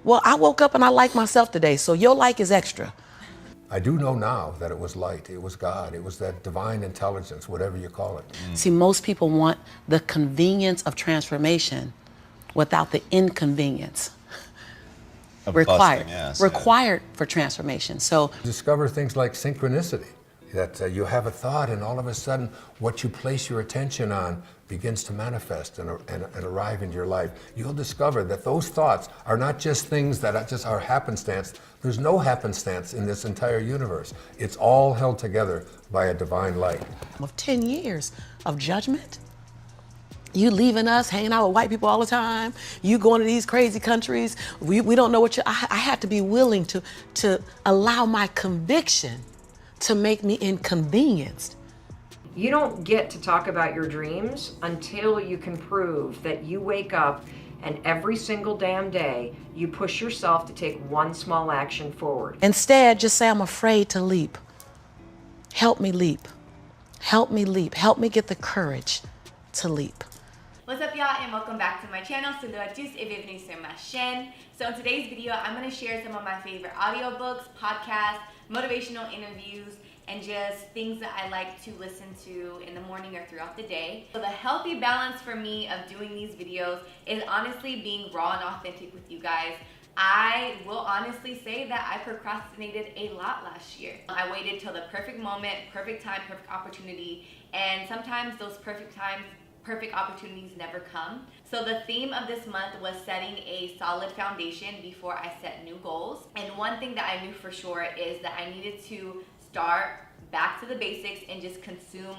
Well, I woke up and I like myself today, so your like is extra. I do know now that it was light, it was God, it was that divine intelligence, whatever you call it. See, most people want the convenience of transformation without the inconvenience Of required busting, yes, required for transformation. So Discover things like synchronicity, that you have a thought and all of a sudden what you place your attention on begins to manifest and arrive into your life. You'll discover that those thoughts are not just things that are happenstance. There's no happenstance in this entire universe. It's all held together by a divine light. of 10 years of judgment, you leaving us, hanging out with white people all the time, you going to these crazy countries, we don't know what you, I had to be willing to allow my conviction to make me inconvenienced. You don't get to talk about your dreams until you can prove that you wake up and every single damn day you push yourself to take one small action forward. Instead, just say, I'm afraid to leap. Help me leap. Help me leap. Help me get the courage to leap. What's up, y'all, and welcome back to my channel. Salut à tous et bienvenue sur ma chaîne. So in today's video, I'm going to share some of my favorite audiobooks, podcasts, motivational interviews, and just things that I like to listen to in the morning or throughout the day. So the healthy balance for me of doing these videos is honestly being raw and authentic with you guys. I will honestly say that I procrastinated a lot last year. I waited till the perfect moment, perfect time, perfect opportunity, and sometimes those perfect times, perfect opportunities never come. So the theme of this month was setting a solid foundation before I set new goals. And one thing that I knew for sure is that I needed to start back to the basics and just consume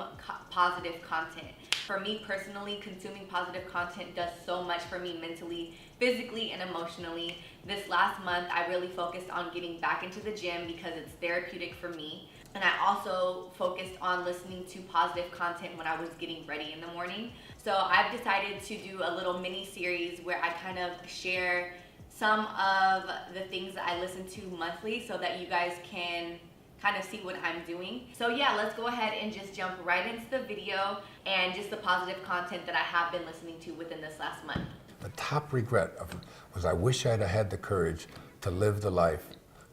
positive content. For me personally, consuming positive content does so much for me mentally, physically, and emotionally. This last month, I really focused on getting back into the gym because it's therapeutic for me. And I also focused on listening to positive content when I was getting ready in the morning. So I've decided to do a little mini series where I kind of share some of the things that I listen to monthly so that you guys can kind of see what I'm doing. So yeah, let's go ahead and just jump right into the video and just the positive content that I have been listening to within this last month. The top regret was I wish I'd have had the courage to live the life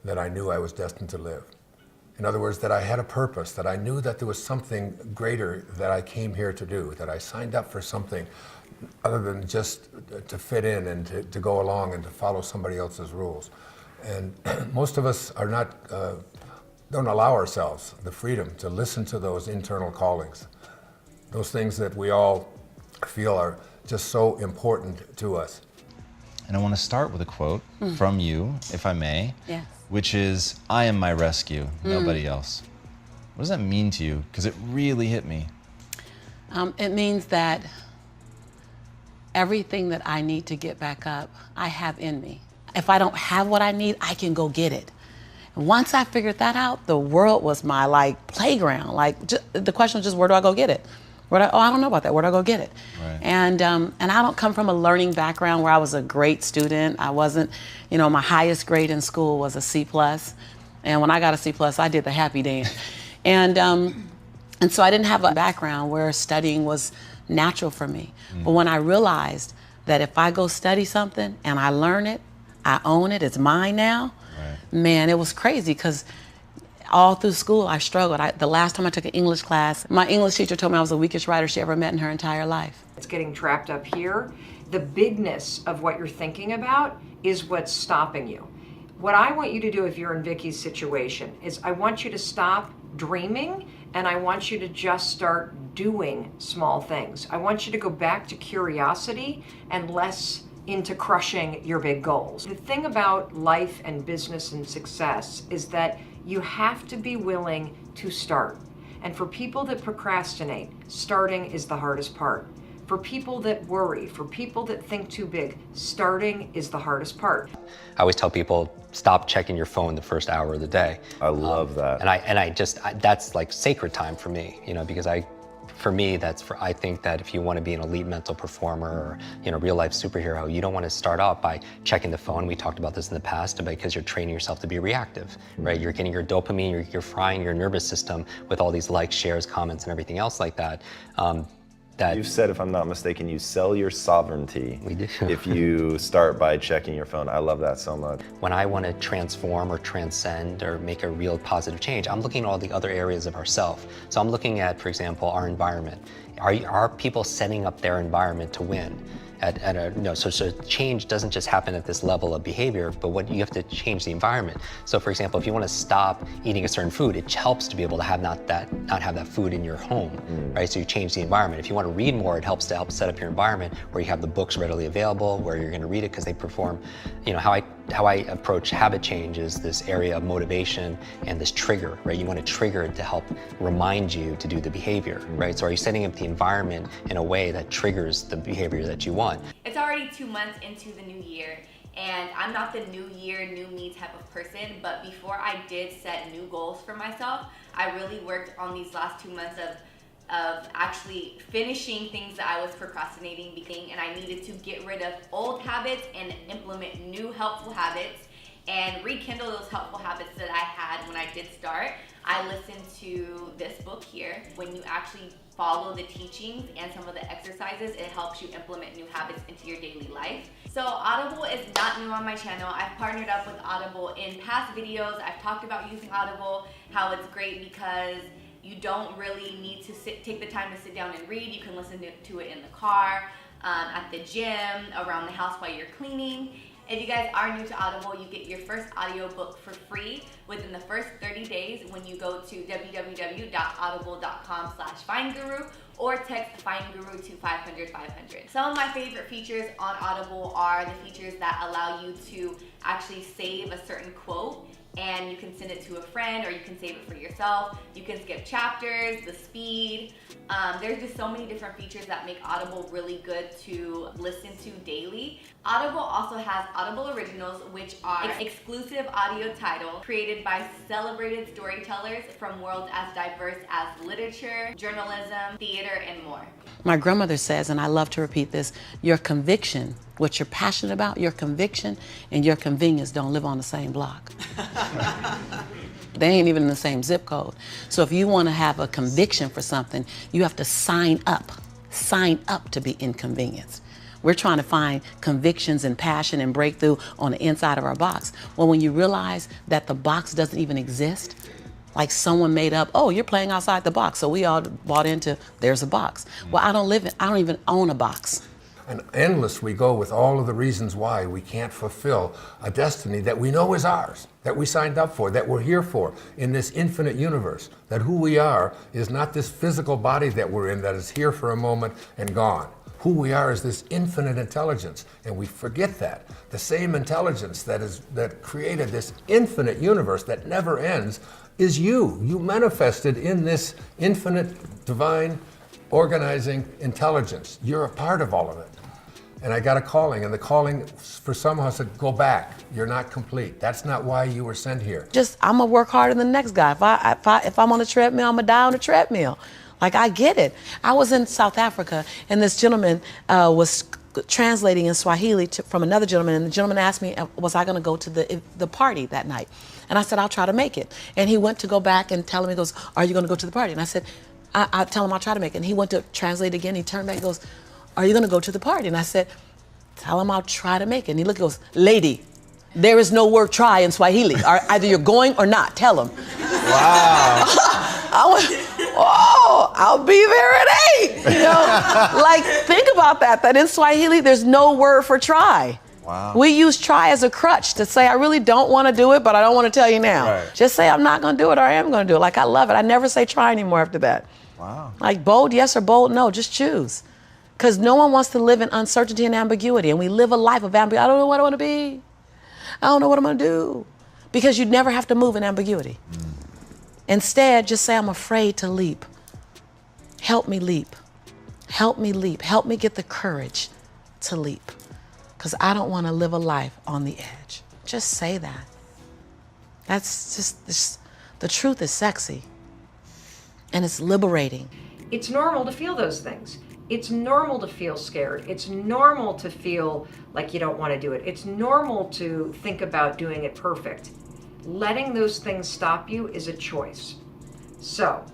that I knew I was destined to live. In other words, that I had a purpose, that I knew that there was something greater that I came here to do, that I signed up for something other than just to fit in and to go along and to follow somebody else's rules. And most of us are not, don't allow ourselves the freedom to listen to those internal callings, those things that we all feel are just so important to us. And I want to start with a quote from you, if I may, Yes. which is, I am my rescue, nobody else. What does that mean to you? Because it really hit me. It means that everything that I need to get back up, I have in me. If I don't have what I need, I can go get it. And once I figured that out, the world was my playground. The question was just, where do I go get it? I don't know about that. Where do I go get it? Right. And I don't come from a learning background where I was a great student. I wasn't, my highest grade in school was a C+. And when I got a C+, I did the happy dance. And so I didn't have a background where studying was natural for me. But when I realized that if I go study something and I learn it, I own it, it's mine now, man, it was crazy because all through school, I struggled. The last time I took an English class, my English teacher told me I was the weakest writer she ever met in her entire life. It's getting trapped up here. The bigness of what you're thinking about is what's stopping you. What I want you to do if you're in Vicky's situation is I want you to stop dreaming and I want you to just start doing small things. I want you to go back to curiosity and less into crushing your big goals. The thing about life and business and success is that you have to be willing to start. And for people that procrastinate, starting is the hardest part. For people that worry, for people that think too big, starting is the hardest part. I always tell people, stop checking your phone the first hour of the day. I love that. And that's like sacred time for me, because I think that if you want to be an elite mental performer or real life superhero, you don't want to start off by checking the phone. We talked about this in the past because you're training yourself to be reactive, right? You're getting your dopamine, you're frying your nervous system with all these likes, shares, comments, and everything else like that. that You've said, if I'm not mistaken, you sell your sovereignty. We do. If you start by checking your phone. I love that so much. when I want to transform or transcend or make a real positive change, I'm looking at all the other areas of ourself. So I'm looking at, for example, our environment. Are people setting up their environment to win? So change doesn't just happen at this level of behavior, but what you have to change the environment. So for example, if you want to stop eating a certain food, it helps to be able to have not have that food in your home, right? So you change the environment. If you want to read more, it helps to help set up your environment where you have the books readily available, where you're going to read it because they perform. How I approach habit change is this area of motivation and this trigger, right? You want to trigger it to help remind you to do the behavior, right? So are you setting up the environment in a way that triggers the behavior that you want? It's already 2 months into the new year, and I'm not the new year, new me type of person, but before I did set new goals for myself, I really worked on these last 2 months of actually finishing things that I was procrastinating, and I needed to get rid of old habits and implement new helpful habits and rekindle those helpful habits that I had when I did start. I listened to this book here. When you actually follow the teachings and some of the exercises, it helps you implement new habits into your daily life. So Audible is not new on my channel. I've partnered up with Audible in past videos. I've talked about using Audible, how it's great because you don't really need to take the time to sit down and read. You can listen to it in the car, at the gym, around the house while you're cleaning. If you guys are new to Audible, you get your first audiobook for free within the first 30 days when you go to www.audible.com/FindGuru or text FindGuru to 500-500. Some of my favorite features on Audible are the features that allow you to actually save a certain quote, and you can send it to a friend or you can save it for yourself. You can skip chapters, the speed. There's just so many different features that make Audible really good to listen to daily. Audible also has Audible Originals, which are exclusive audio titles created by celebrated storytellers from worlds as diverse as literature, journalism, theater, and more. My grandmother says, and I love to repeat this, your conviction, what you're passionate about, your conviction and your convenience don't live on the same block. They ain't even in the same zip code. So if you want to have a conviction for something, you have to sign up to be inconvenienced. We're trying to find convictions and passion and breakthrough on the inside of our box. Well, when you realize that the box doesn't even exist, like someone made up, oh, you're playing outside the box. So we all bought into, there's a box. Well, I don't even own a box. And endless we go with all of the reasons why we can't fulfill a destiny that we know is ours, that we signed up for, that we're here for in this infinite universe, that who we are is not this physical body that we're in that is here for a moment and gone. Who we are is this infinite intelligence, and we forget that. The same intelligence that created this infinite universe that never ends is you. You manifested in this infinite, divine, organizing intelligence. You're a part of all of it. And I got a calling, and the calling for some of us said, go back. You're not complete. That's not why you were sent here. I'm gonna work harder than the next guy. If I'm on the treadmill, I'm gonna die on the treadmill. Like, I get it. I was in South Africa, and this gentleman was translating in Swahili from another gentleman, and the gentleman asked me, was I gonna go to the party that night? And I said, I'll try to make it. And he went to go back and tell him, he goes, are you gonna go to the party? And I said, I'll tell him I'll try to make it. And he went to translate again. He turned back and goes, are you going to go to the party? And I said, tell him I'll try to make it. And he looked and goes, lady, there is no word try in Swahili. Either you're going or not. Tell him. Wow. I went, oh, I'll be there at 8. You know, like, think about that in Swahili, there's no word for try. Wow. We use try as a crutch to say, I really don't want to do it, but I don't want to tell you now. Right. Just say, I'm not going to do it, or I am going to do it. Like, I love it. I never say try anymore after that. Wow. Like, bold yes or bold no, just choose. Because no one wants to live in uncertainty and ambiguity, and we live a life of ambiguity. I don't know what I want to be. I don't know what I'm going to do. Because you'd never have to move in ambiguity. Instead, just say, I'm afraid to leap. Help me leap. Help me leap. Help me get the courage to leap. Because I don't want to live a life on the edge. Just say that. That's just, the truth is sexy. And it's liberating. It's normal to feel those things. It's normal to feel scared. It's normal to feel like you don't want to do it. It's normal to think about doing it perfect. Letting those things stop you is a choice. So,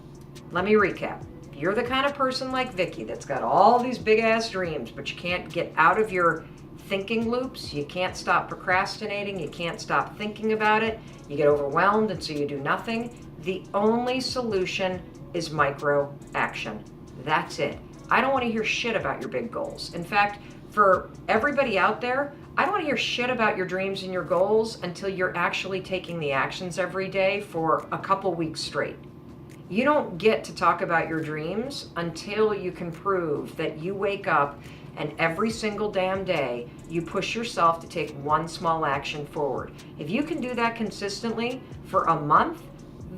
let me recap. you're the kind of person like Vicky that's got all these big ass dreams, but you can't get out of your thinking loops, you can't stop procrastinating, you can't stop thinking about it, you get overwhelmed and so you do nothing, the only solution is micro action. That's it. I don't want to hear shit about your big goals. In fact, for everybody out there, I don't want to hear shit about your dreams and your goals until you're actually taking the actions every day for a couple weeks straight. You don't get to talk about your dreams until you can prove that you wake up and every single damn day you push yourself to take one small action forward. If you can do that consistently for a month,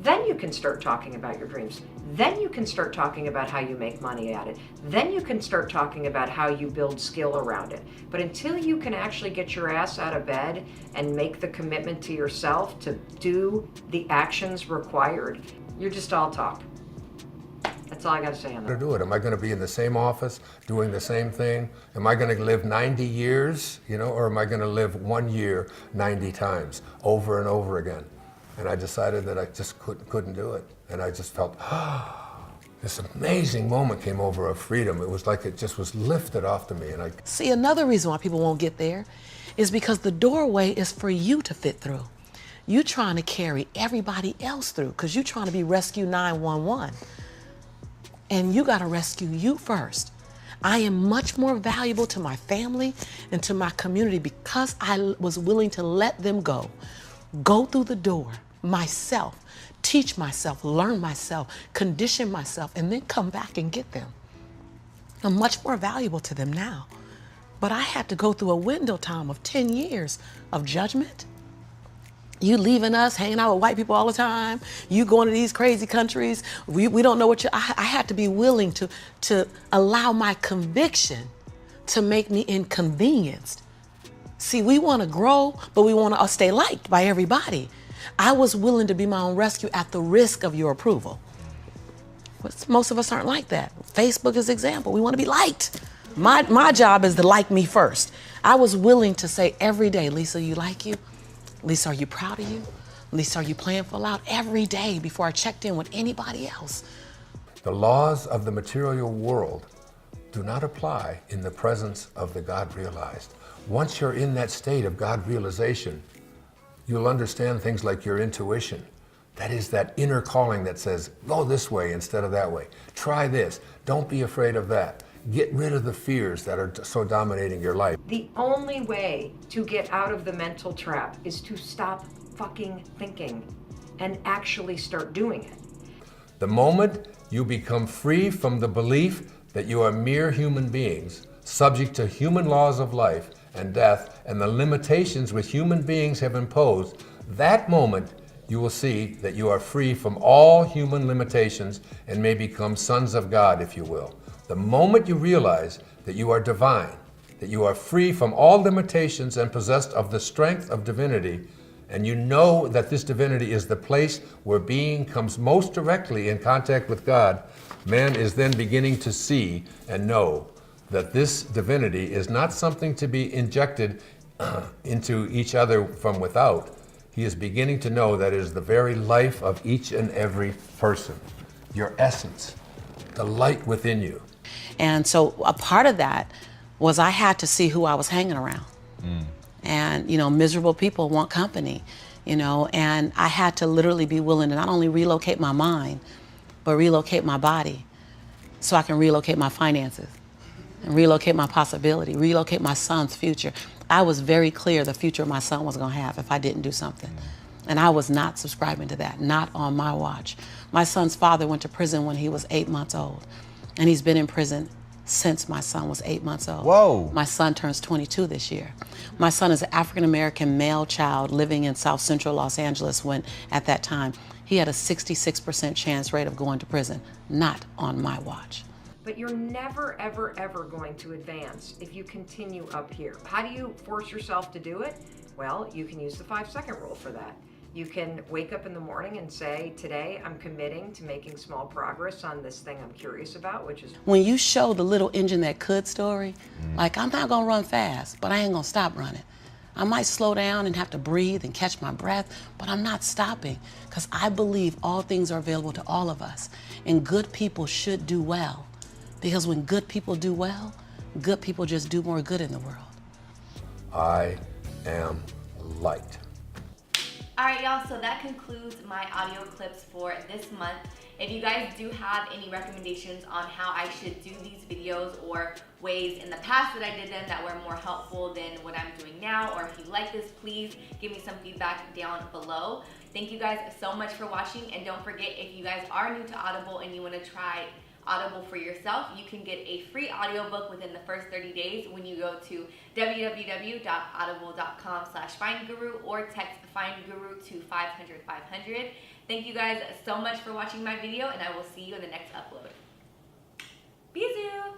then you can start talking about your dreams. Then you can start talking about how you make money at it. Then you can start talking about how you build skill around it. But until you can actually get your ass out of bed and make the commitment to yourself to do the actions required, you're just all talk. That's all I got to say on that. To do it. Am I going to be in the same office doing the same thing? Am I going to live 90 years, or am I going to live 1 year 90 times over and over again? And I decided that I just couldn't do it. And I just felt, this amazing moment came over of freedom. It was like it just was lifted off to me. And See, another reason why people won't get there is because the doorway is for you to fit through. You're trying to carry everybody else through because you're trying to be Rescue 911. And you got to rescue you first. I am much more valuable to my family and to my community because I was willing to let them go through the door myself, teach myself, learn myself, condition myself, and then come back and get them. I'm much more valuable to them now. But I had to go through a window time of 10 years of judgment. You leaving us, hanging out with white people all the time. You going to these crazy countries. We don't know what you. I had to be willing to allow my conviction to make me inconvenienced. See, we want to grow, but we want to stay liked by everybody. I was willing to be my own rescue at the risk of your approval. But most of us aren't like that. Facebook is an example. We want to be liked. My job is to like me first. I was willing to say every day, Lisa, you like you? Lisa, are you proud of you? Lisa, are you playing full out? Every day before I checked in with anybody else. The laws of the material world do not apply in the presence of the God realized. Once you're in that state of God realization, you'll understand things like your intuition. That is that inner calling that says, go this way instead of that way. Try this. Don't be afraid of that. Get rid of the fears that are so dominating your life. The only way to get out of the mental trap is to stop fucking thinking and actually start doing it. The moment you become free from the belief that you are mere human beings, subject to human laws of life and death and the limitations which human beings have imposed, that moment you will see that you are free from all human limitations and may become sons of God, if you will. The moment you realize that you are divine, that you are free from all limitations and possessed of the strength of divinity, and you know that this divinity is the place where being comes most directly in contact with God, man is then beginning to see and know that this divinity is not something to be injected into each other from without. He is beginning to know that it is the very life of each and every person, your essence, the light within you. And so a part of that was I had to see who I was hanging around. And, miserable people want company, and I had to literally be willing to not only relocate my mind, but relocate my body so I can relocate my finances and relocate my possibility, relocate my son's future. I was very clear the future my son was going to have if I didn't do something. And I was not subscribing to that, not on my watch. My son's father went to prison when he was 8 months old, and he's been in prison since my son was 8 months old. Whoa. My son turns 22 this year. My son is an African-American male child living in South Central Los Angeles when, at that time, he had a 66% chance rate of going to prison, not on my watch. But you're never, ever, ever going to advance if you continue up here. How do you force yourself to do it? Well, you can use the 5-second rule for that. You can wake up in the morning and say, today I'm committing to making small progress on this thing I'm curious about, which is... When you show the little engine that could story, like I'm not gonna run fast, but I ain't gonna stop running. I might slow down and have to breathe and catch my breath, but I'm not stopping because I believe all things are available to all of us. And good people should do well, because when good people do well, good people just do more good in the world. I am light. All right, y'all, so that concludes my audio clips for this month. If you guys do have any recommendations on how I should do these videos, or ways in the past that I did them that were more helpful than what I'm doing now, or if you like this, please give me some feedback down below. Thank you guys so much for watching, and don't forget, if you guys are new to Audible and you want to try Audible for yourself, you can get a free audiobook within the first 30 days when you go to www.audible.com/findguru or text FindGuru to 500-500. Thank you guys so much for watching my video, and I will see you in the next upload. Bisous!